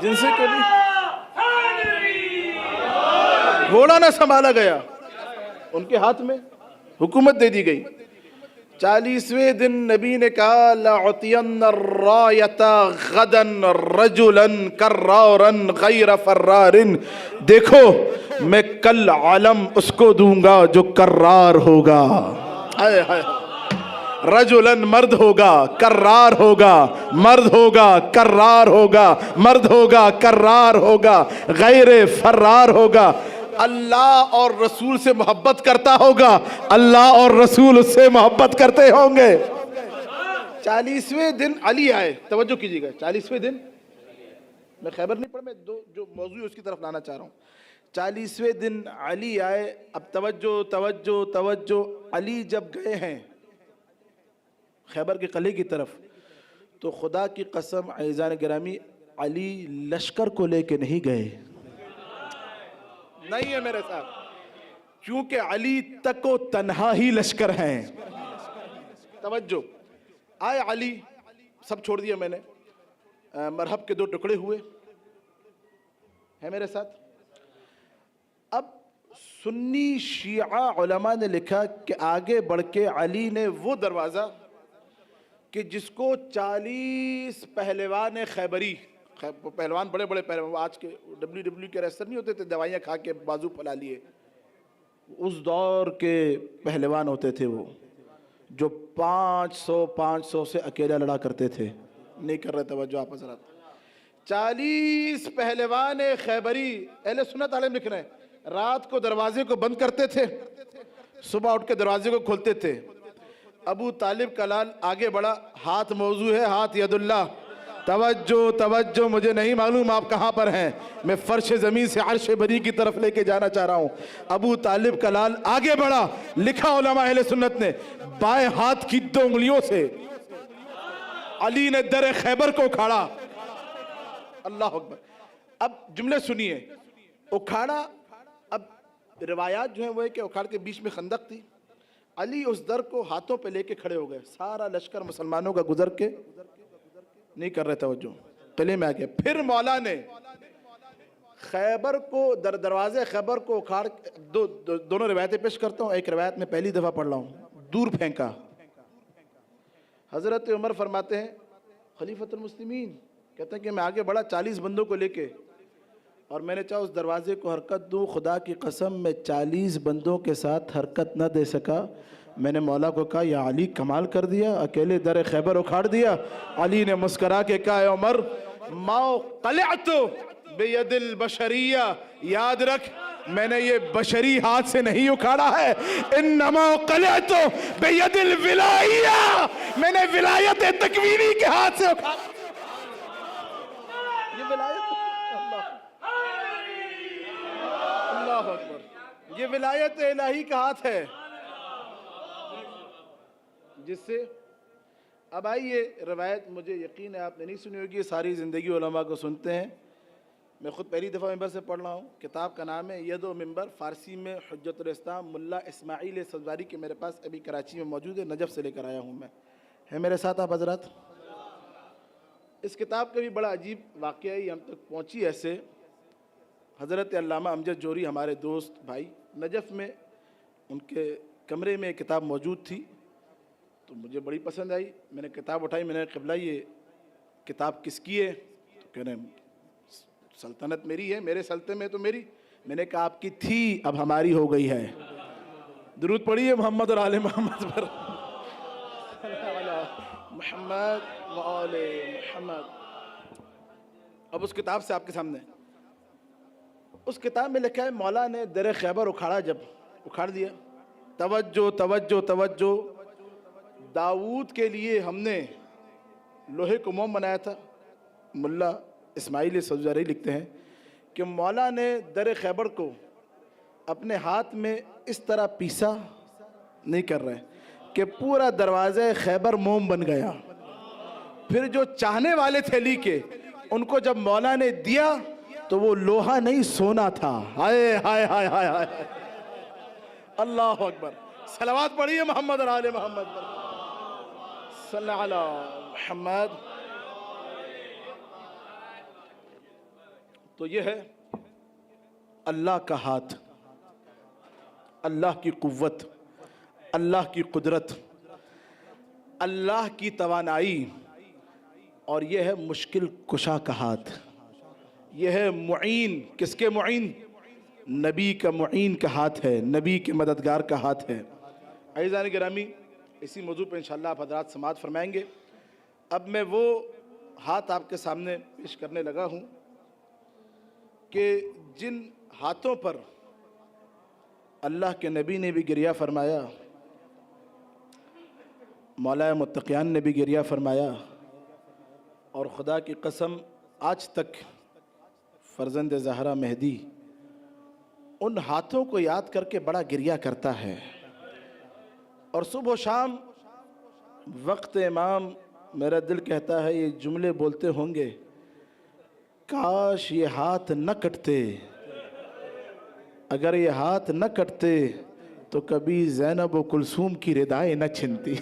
Speaker 1: جن سے کبھی گھوڑا نہ سنبھالا گیا ان کے ہاتھ میں حکومت دے دی گئی۔ 40ویں دن نبی نے کہا لَأُعْطِيَنَّ الرَّایَةَ غَدًا رَجُلًا کَرَّارًا غَیْرَ فَرَّارٍ، دیکھو میں کل علم اس کو دوں گا جو کرار ہوگا، رجلن مرد ہوگا، کرار ہوگا، مرد ہوگا، کرار ہوگا، مرد ہوگا، کرار ہوگا، غیر فرار ہوگا، اللہ اور رسول سے محبت کرتا ہوگا، اللہ اور رسول اس سے محبت کرتے ہوں گے۔ 40ویں دن علی آئے، توجہ کیجیے گا، 40ویں دن، میں خیبر نہیں پڑھ، میں جو موضوع ہے اس کی طرف لانا چاہ رہا ہوں۔ 40ویں دن علی آئے، اب توجہ توجہ توجہ، علی جب گئے ہیں خیبر کے قلعے کی طرف تو خدا کی قسم عزیزان گرامی علی لشکر کو لے کے نہیں گئے، نہیں ہے میرے ساتھ، کیونکہ علی تک و تنہا ہی لشکر ہیں۔ توجہ، آئے علی، سب چھوڑ دیا میں نے، مرحب کے 2 ٹکڑے ہوئے ہیں میرے ساتھ۔ اب سنی شیعہ علماء نے لکھا کہ آگے بڑھ کے علی نے وہ دروازہ کہ جس کو 40 پہلوان خیبری، پہلوان بڑے بڑے پہلوان، آج کے WW کے ریسر نہیں ہوتے تھے دوائیاں کھا کے بازو پھلا لیے، اس دور کے پہلوان ہوتے تھے وہ جو 500 سے اکیلا لڑا کرتے تھے، نہیں کر رہے توجہ آپ حضرات۔ 40 پہلوان خیبری اہل سنت عالم لکھ رہے ہیں، رات کو دروازے کو بند کرتے تھے، صبح اٹھ کے دروازے کو کھولتے تھے۔ ابو طالب کا لال آگے بڑھا، ہاتھ موضوع ہے، ہاتھ ید اللہ، توجہ توجہ، مجھے نہیں معلوم آپ کہاں پر ہیں، میں فرش زمین سے عرش بری کی طرف لے کے جانا چاہ رہا ہوں۔ ابو طالب کا لال آگے بڑھا، لکھا علماء اہل سنت نے، بائیں ہاتھ کی 2 انگلیوں سے علی نے در خیبر کو اکھاڑا، اللہ اکبر۔ اب جملے سنیے، اکھاڑا، اب روایات جو ہیں وہ ہے کہ اکھاڑ کے بیچ میں خندق تھی، علی اس در کو ہاتھوں پہ لے کے کھڑے ہو گئے، سارا لشکر مسلمانوں کا گزر کے نہیں کر رہے توجہ، قلعے میں آ گئے۔ پھر مولا نے خیبر کو دروازے خیبر کو اکھاڑ، دونوں روایتیں پیش کرتا ہوں، ایک روایت میں پہلی دفعہ پڑھ رہا ہوں، دور پھینکا۔ حضرت عمر فرماتے ہیں خلیفۃ المسلمین، کہتے ہیں کہ میں آگے بڑھا 40 بندوں کو لے کے، اور میں نے چاہا اس دروازے کو حرکت دوں، خدا کی قسم میں 40 بندوں کے ساتھ حرکت نہ دے سکا۔ میں نے مولا کو کہا یا علی کمال کر دیا، اکیلے در خیبر اکھاڑ دیا۔ علی نے مسکرا کے کہا اے عمر، ما قلعت بید البشریہ، یاد رکھ میں نے یہ بشری ہاتھ سے نہیں اکھاڑا ہے، انما قلعت بید الولائیہ، میں نے ولایت تکوینی کے ہاتھ سے اکھاڑا۔ یہ ولایت، اللہ اکبر، یہ ولایت الہی کا ہاتھ ہے جس سے، اب آئیے روایت مجھے یقین ہے آپ نے نہیں سنی ہوگی، ساری زندگی علماء کو سنتے ہیں، میں خود پہلی دفعہ ممبر سے پڑھ رہا ہوں، کتاب کا نام ہے ید و ممبر، فارسی میں حجت الاسلام ملا اسماعیل سبزواری کے میرے پاس ابھی کراچی میں موجود ہے، نجف سے لے کر آیا ہوں میں، ہے میرے ساتھ آپ حضرات۔ اس کتاب کا بھی بڑا عجیب واقعہ ہی ہم تک پہنچی ایسے، حضرت علامہ امجد جوہری ہمارے دوست بھائی، نجف میں ان کے کمرے میں ایک کتاب موجود تھی، تو مجھے بڑی پسند آئی، میں نے کتاب اٹھائی، میں نے قبلہ یہ کتاب کس کی ہے؟ تو کہہ رہے ہیں سلطنت میری ہے، میرے سلطنت میں تو میری، میں نے کہا آپ کی تھی اب ہماری ہو گئی ہے، درود پڑھیے محمد اور آل محمد پر، محمد و آل محمد۔ اب اس کتاب سے آپ کے سامنے، اس کتاب میں لکھا ہے مولا نے در خیبر اکھاڑا، جب اکھاڑ دیا، توجہ توجہ توجہ، داؤد کے لیے ہم نے لوہے کو موم بنایا تھا، ملا اسماعیل سبزواری لکھتے ہیں کہ مولا نے در خیبر کو اپنے ہاتھ میں اس طرح پیسا نہیں کر رہے کہ پورا دروازہ خیبر موم بن گیا. پھر جو چاہنے والے تھے علی کے، ان کو جب مولا نے دیا تو وہ لوہا نہیں سونا تھا. ہائے ہائے ہائے ہائے ہائے، اللہ اکبر. صلوات پڑھیے محمد اور آل محمد پر. صلی علی محمد. تو یہ ہے اللہ کا ہاتھ، اللہ کی قوت، اللہ کی قدرت، اللہ کی توانائی، اور یہ ہے مشکل کشا کا ہاتھ. یہ ہے معین. کس کے معین؟ نبی کا معین کا ہاتھ ہے، نبی کے مددگار کا ہاتھ ہے. عزیزان گرامی، اسی موضوع پہ انشاءاللہ آپ حضرات سماعت فرمائیں گے. اب میں وہ ہاتھ آپ کے سامنے پیش کرنے لگا ہوں کہ جن ہاتھوں پر اللہ کے نبی نے بھی گریہ فرمایا، مولا متقیان نے بھی گریہ فرمایا، اور خدا کی قسم آج تک فرزند زہرا مہدی ان ہاتھوں کو یاد کر کے بڑا گریہ کرتا ہے. اور صبح و شام وقت امام میرا دل کہتا ہے یہ جملے بولتے ہوں گے، کاش یہ ہاتھ نہ کٹتے، اگر یہ ہاتھ نہ کٹتے تو کبھی زینب و کلثوم کی ردائیں نہ چھنتی.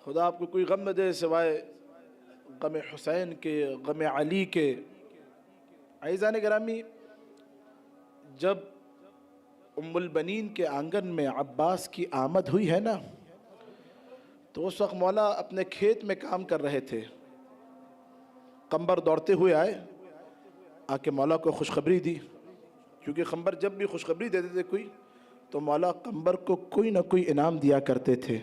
Speaker 1: خدا آپ کو کوئی غم نہ دے سوائے غم حسین کے، غم علی کے. عزیزان گرامی، جب ام البنین کے آنگن میں عباس کی آمد ہوئی ہے نا، تو اس وقت مولا اپنے کھیت میں کام کر رہے تھے. قمبر دوڑتے ہوئے آئے، آ کے مولا کو خوشخبری دی، کیونکہ قمبر جب بھی خوشخبری دیتے تھے کوئی تو مولا قمبر کو کوئی نہ کوئی انعام دیا کرتے تھے.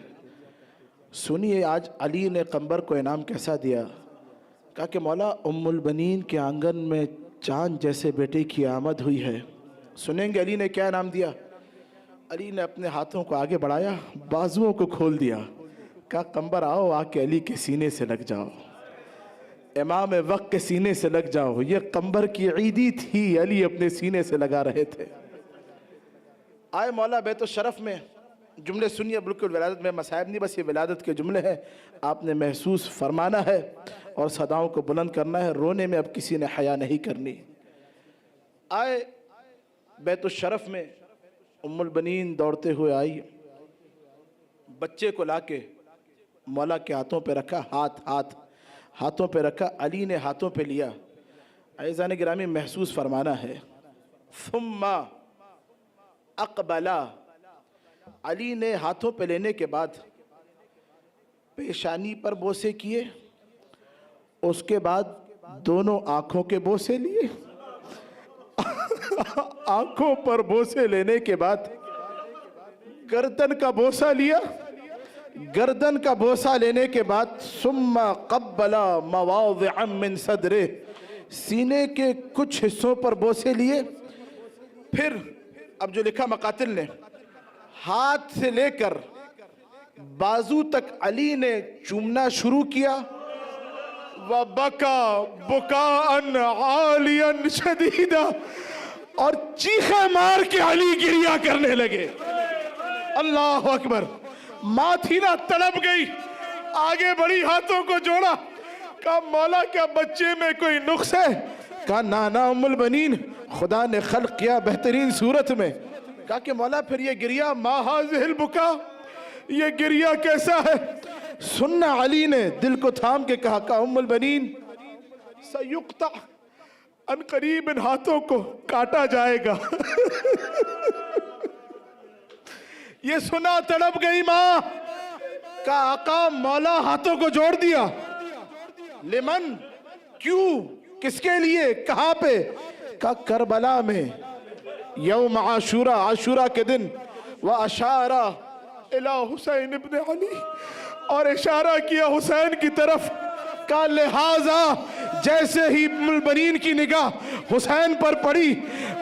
Speaker 1: سنیے آج علی نے قمبر کو انعام کیسا دیا. کہا کہ مولا ام البنین کے آنگن میں چاند جیسے بیٹے کی آمد ہوئی ہے. سنیں گے علی نے کیا انعام دیا. علی نے اپنے ہاتھوں کو آگے بڑھایا، بازوؤں کو کھول دیا، کہا قمبر آؤ، آ کے علی کے سینے سے لگ جاؤ، امام وقت کے سینے سے لگ جاؤ. یہ قمبر کی عیدی تھی، علی اپنے سینے سے لگا رہے تھے. آئے مولا بیت الشرف میں. جملے سنیے، بالکل ولادت میں مصائب نہیں، بس یہ ولادت کے جملے ہیں، آپ نے محسوس فرمانا ہے اور صداؤں کو بلند کرنا ہے. رونے میں اب کسی نے حیا نہیں کرنی. آئے بیت الشرف میں، ام البنین دوڑتے ہوئے آئی، بچے کو لا کے مولا کے ہاتھوں پہ رکھا، ہاتھوں پہ رکھا. علی نے ہاتھوں پہ لیا. عزیزان گرامی محسوس فرمانا ہے. ثم اقبلا، علی نے ہاتھوں پہ لینے کے بعد پیشانی پر بوسے کیے، اس کے بعد دونوں آنکھوں کے بوسے لیے. آنکھوں پر بوسے لینے کے بعد گردن کا بوسہ لیا. گردن کا بوسہ لینے کے بعد ثم قبلا مواضعا من صدرہ، سینے کے کچھ حصوں پر بوسے لیے. پھر اب جو لکھا مقاتل نے، ہاتھ سے لے کر بازو تک علی نے چومنا شروع کیا. وَبَكَى بُكَاءً عَالِيًا شَدِيدًا، اور چیخیں مار کے علی گریہ کرنے لگے. اللہ اکبر. ماں تھی نا، تڑپ گئی، آگے بڑھی، ہاتھوں کو جوڑا، کہا مولا کیا بچے میں کوئی نقص ہے؟ کہا نانا ام البنین، خدا نے خلق کیا بہترین صورت میں. کہا کہ مولا پھر یہ گریہ، ما هذه البكاء، یہ گریہ کیسا ہے؟ سننا علی نے دل کو تھام کے کہا کہ ام البنین سیقطع، ان قریب ان ہاتھوں کو کاٹا جائے گا. یہ سنا تڑپ گئی ماں. کہا آقا مولا ہاتھوں کو جوڑ دیا. لمن، کیوں، کس کے لیے، کہاں پہ؟ کہا کربلا میں، یوم عاشورہ، عاشورہ کے دن. وَأَشَارَ إِلَىٰ حسین ابن علی، اور اشارہ کیا حسین کی طرف. کہا لہٰذا جیسے ہی ام البنین کی نگاہ حسین پر پڑی،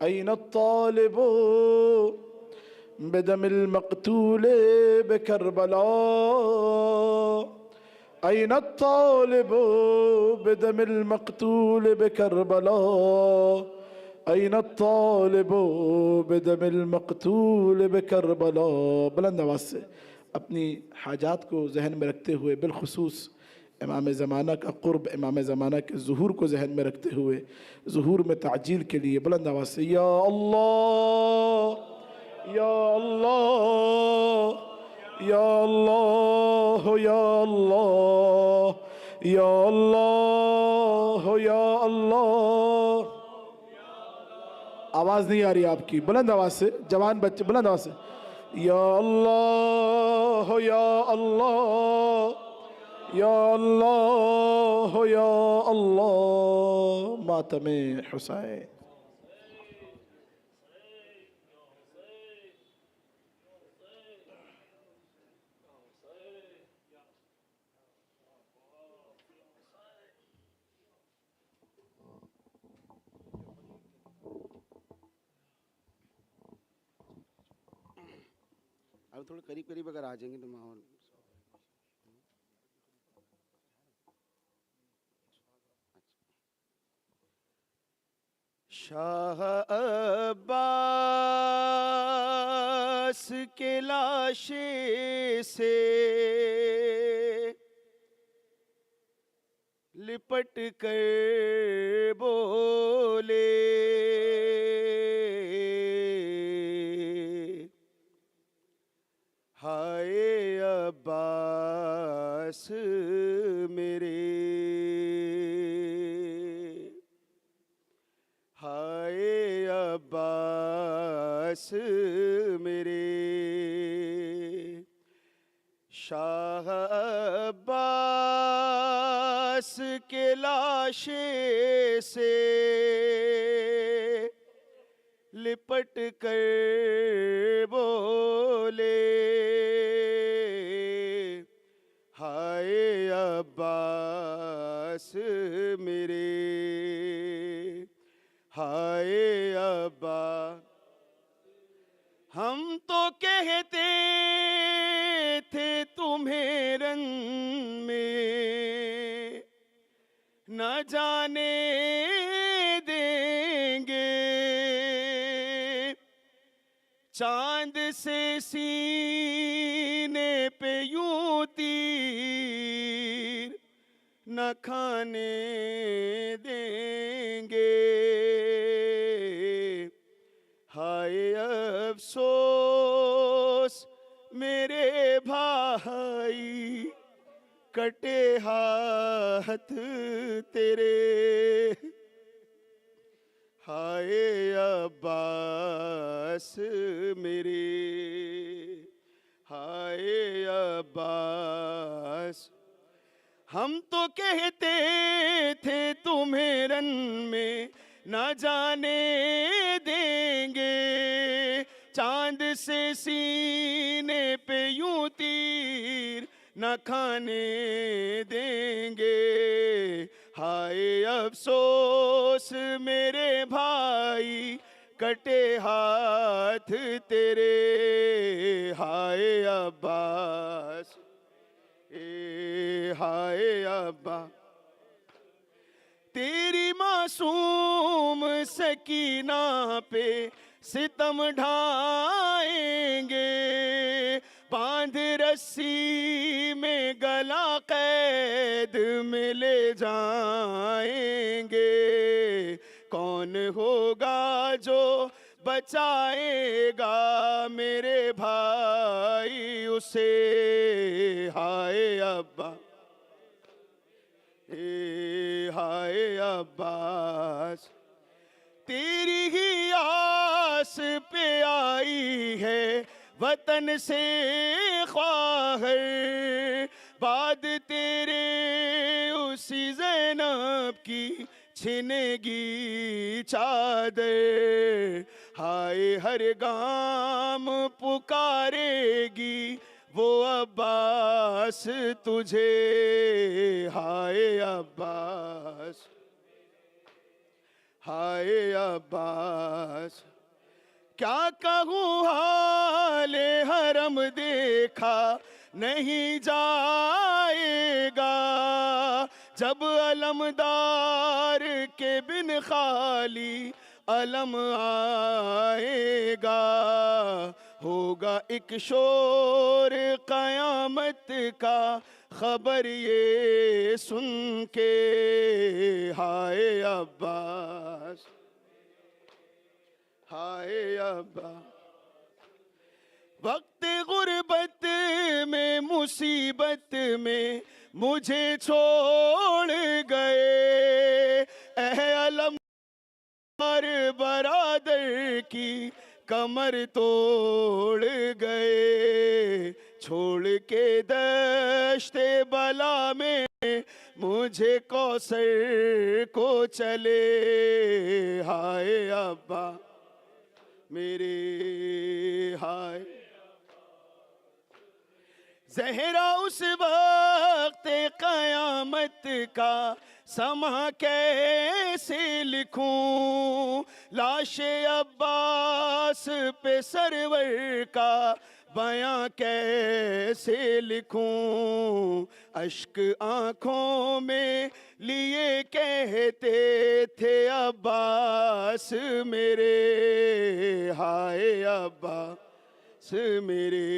Speaker 1: أين الطالب بدم المقتول بكربلاء أين الطالب بدم المقتول بكربلاء أين الطالب بدم المقتول بكربلاء. بلند آواز سے اپنی حاجات کو ذہن میں رکھتے ہوئے، بالخصوص امام زمانہ کا قرب، امام زمانہ کے ظہور کو ذہن میں رکھتے ہوئے ظہور میں تعجیل کے لیے بلند آواز سے یا اللہ یا اللہ یا اللہ یا اللہ یا اللہ یا اللہ. آواز نہیں آ رہی آپ کی، بلند آواز سے جوان بچے بلند آواز سے یا اللہ یا اللہ یا اللہ یا اللہ. ماتم حسین.
Speaker 2: اب تھوڑے قریب قریب اگر آ جائیں گے تو ماحول. شاہ عباس کے لاشے سے لپٹ کر بولے ہائے عباس میرے، ہائے عباس میرے. شاہ عباس کے لاشے سے لپٹ کر بولے ہائے عباس میرے، ہائے عباس. ہم تو کہتے تھے تمہیں رنگ میں نہ جانے دیں گے، چاند سے سینے پہ یوں تیر نہ کھانے دیں گے. ہائے افسوس میرے بھائی کٹے ہاتھ تیرے، ہائے عباس میرے، ہائے عباس. ہم تو کہتے تھے تمہیں رن میں نہ جانے دیں گے، چاند سے سینے پہ یوں تیر نہ کھانے دیں گے. ہائے افسوس میرے بھائی کٹے ہاتھ تیرے، ہائے عباس ہائے عباس. تیری معصوم سکینہ پہ ستم ڈھائیں گے، باندھ رسی میں گلا قید میں لے جائیں گے. کون ہوگا جو بچائے گا میرے بھائی اسے، ہائے عباس ہائے عباس. تیری ہی آس پہ آئی ہے وطن سے خواہر، بعد تیرے اسی زینب کی چھنے گی چادر. ہائے ہر گام پکارے گی وہ عباس تجھے، ہائے عباس ہائے عباس. کیا کہوں حال حرم دیکھا نہیں جائے گا، جب علمدار کے بن خالی علم آئے گا. ہوگا ایک شور قیامت کا خبر یہ سن کے، ہائے عباس ہائے ابا. وقت غربت میں مصیبت میں مجھے چھوڑ گئے، اے علمدار برادر کی کمر توڑ گئے. چھوڑ کے دشت بلا میں مجھے کوثر کو چلے، ہائے ابا میرے ہائے. زہرا اس وقت قیامت کا سما کیسے لکھوں، لاش عباس پہ سرور کا بیاں کیسے لکھوں. اشک آنکھوں میں لیے کہتے تھے عباس میرے، ہائے عباس میرے،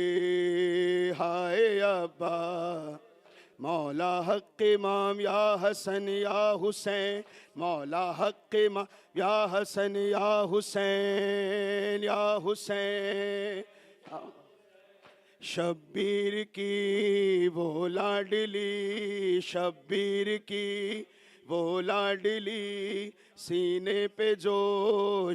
Speaker 2: ہائے ابا. مولا حق امام یا حسن یا حسین، مولا حق امام یا حسن یا حسین یا حسین. شبیر کی وہ لاڈلی، شبیر کی وہ لاڈلی، سینے پہ جو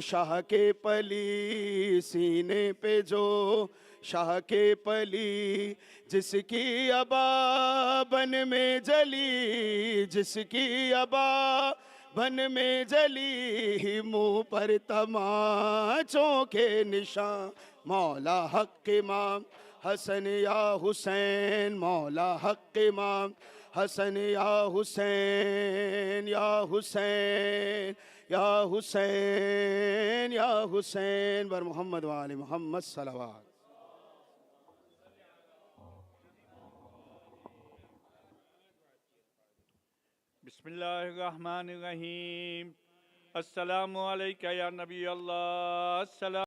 Speaker 2: شاہ کے پلی، سینے پہ جو شاہ کے پلی، جس کی ابا بن میں جلی، جس کی ابا بن میں جلی، منہ پر تماچوں کے نشان. مولا حق امام حسن یا حسین، مولا حق امام حسن یا حسین یا حسین یا حسین یا حسین. بر محمد وآل محمد صلوات.
Speaker 3: بسم اللہ الرحمن الرحیم. السلام علیکہ یا نبی اللہ. السلام